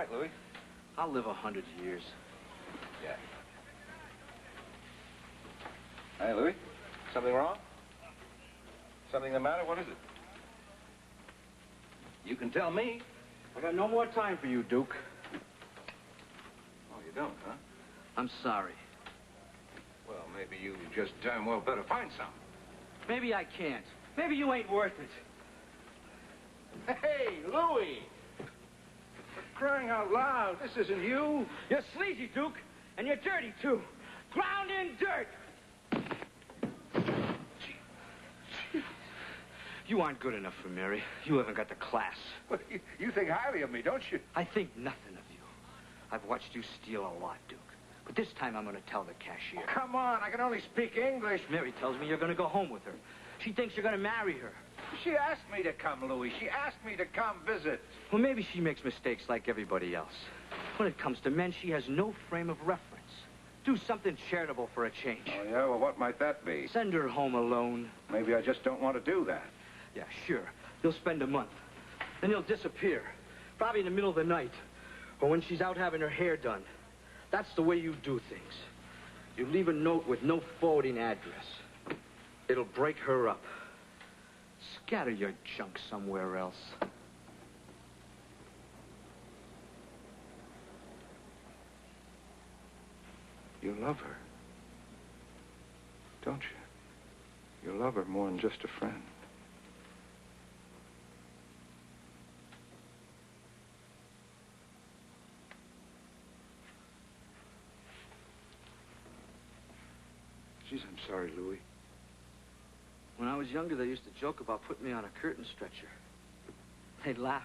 right, Louis. I'll live 100 years. Yeah. Hey, Louis. Something wrong? Something the matter? What is it? You can tell me. I got no more time for you, Duke. Oh, you don't, huh? I'm sorry. Well, maybe you just damn well better find some. Maybe I can't. Maybe you ain't worth it. Hey, Louis! For crying out loud, this isn't you. You're sleazy, Duke, and you're dirty, too. Ground in dirt! You aren't good enough for Mary. You haven't got the class. Well, you think highly of me, don't you? I think nothing of you. I've watched you steal a lot, Duke. But this time I'm going to tell the cashier. Oh, come on, I can only speak English. Mary tells me you're going to go home with her. She thinks you're going to marry her. She asked me to come, Louis. She asked me to come visit. Well, maybe she makes mistakes like everybody else. When it comes to men, she has no frame of reference. Do something charitable for a change. Oh, yeah? Well, what might that be? Send her home alone. Maybe I just don't want to do that. Yeah, sure. You'll spend a month. Then you'll disappear. Probably in the middle of the night. Or when she's out having her hair done. That's the way you do things. You leave a note with no forwarding address. It'll break her up. Scatter your junk somewhere else. You love her, don't you? You love her more than just a friend. Jeez, I'm sorry, Louis. When I was younger, they used to joke about putting me on a curtain stretcher. They'd laugh,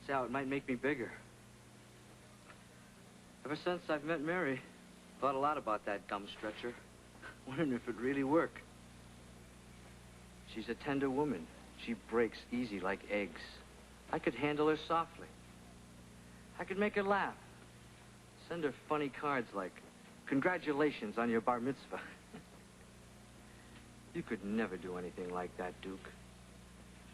say how it might make me bigger. Ever since I've met Mary, thought a lot about that dumb stretcher. Wondering if it'd really work. She's a tender woman. She breaks easy like eggs. I could handle her softly. I could make her laugh. Send her funny cards like, "Congratulations on your bar mitzvah." You could never do anything like that, Duke.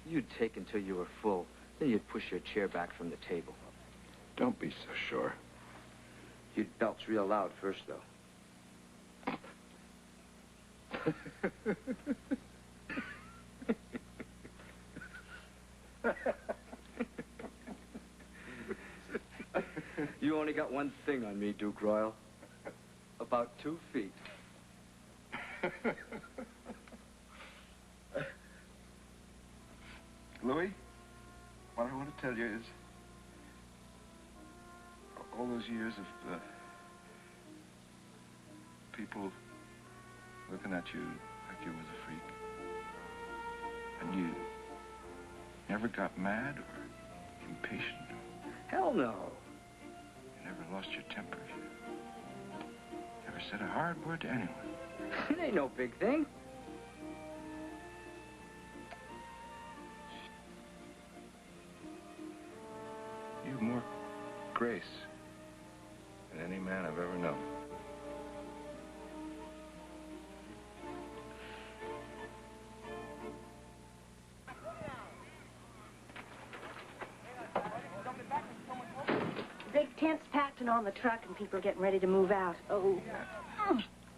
You'd take until you were full, then you'd push your chair back from the table. Don't be so sure. You'd belch real loud first, though. You only got one thing on me, Duke Royal. About 2 feet. Louis, what I want to tell you is all those years of people looking at you like you was a freak, and you never got mad or impatient. Hell no. You never lost your temper. You never said a hard word to anyone. It ain't no big thing. You've more grace than any man I've ever known. Big tent's packed and on the truck, and people are getting ready to move out. Oh,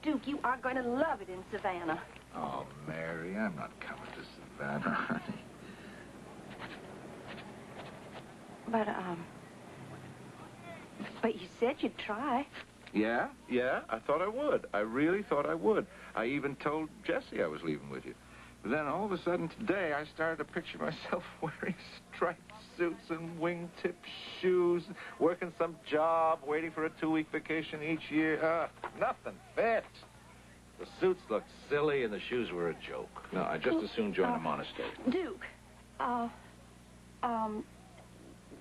Duke, you are going to love it in Savannah. Oh, Mary, I'm not coming to Savannah, honey. But you said you'd try. Yeah, I thought I would. I really thought I would. I even told Jessie I was leaving with you. But then all of a sudden today, I started to picture myself wearing striped suits and wingtip shoes, working some job, waiting for a 2-week vacation each year. Nothing fit. The suits looked silly and the shoes were a joke. No, I just as soon join a monastery. Duke,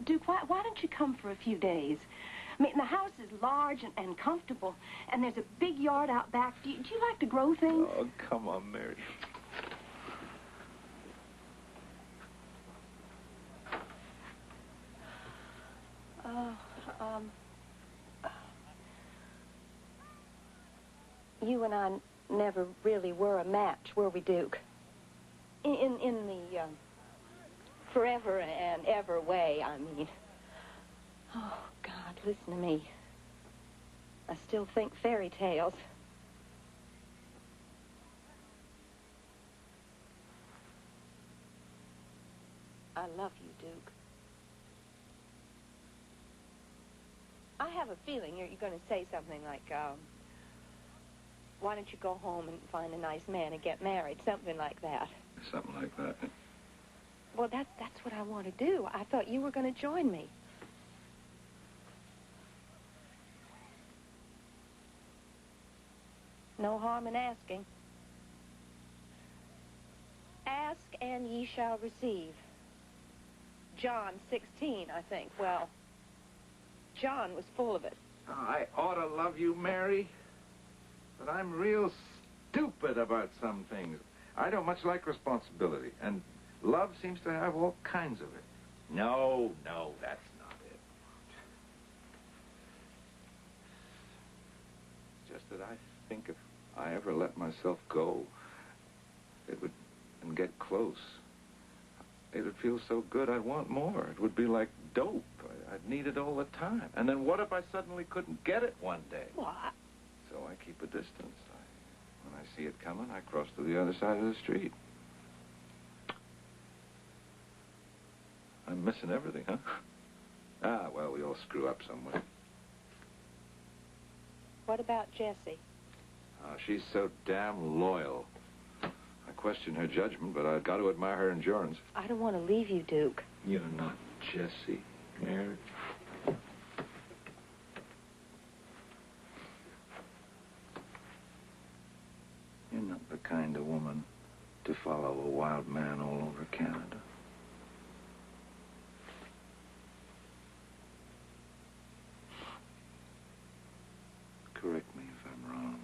Duke, why don't you come for a few days? I mean, the house is large and comfortable, and there's a big yard out back. Do you like to grow things? Oh, come on, Mary. You and I never really were a match, were we, Duke? In the forever and ever way, I mean. Oh, God, listen to me. I still think fairy tales. I love you, Duke. I have a feeling you're going to say something like, why don't you go home and find a nice man and get married? Something like that. Something like that. Well, that's what I want to do. I thought you were going to join me. No harm in asking. Ask and ye shall receive. John 16, I think. Well, John was full of it. Oh, I ought to love you, Mary. But I'm real stupid about some things. I don't much like responsibility. And love seems to have all kinds of it. No, that's not it. It's just that I think if I ever let myself go, it would, and get close, it would feel so good I'd want more. It would be like dope. I'd need it all the time. And then what if I suddenly couldn't get it one day? What? So I keep a distance. When I see it coming, I cross to the other side of the street. I'm missing everything, huh? Ah, well, we all screw up somewhere. What about Jessie? She's so damn loyal. I question her judgment, but I've got to admire her endurance. I don't want to leave you, Duke. You're not Jessie, Mary. You're not the kind of woman to follow a wild man all over Canada. Correct me if I'm wrong.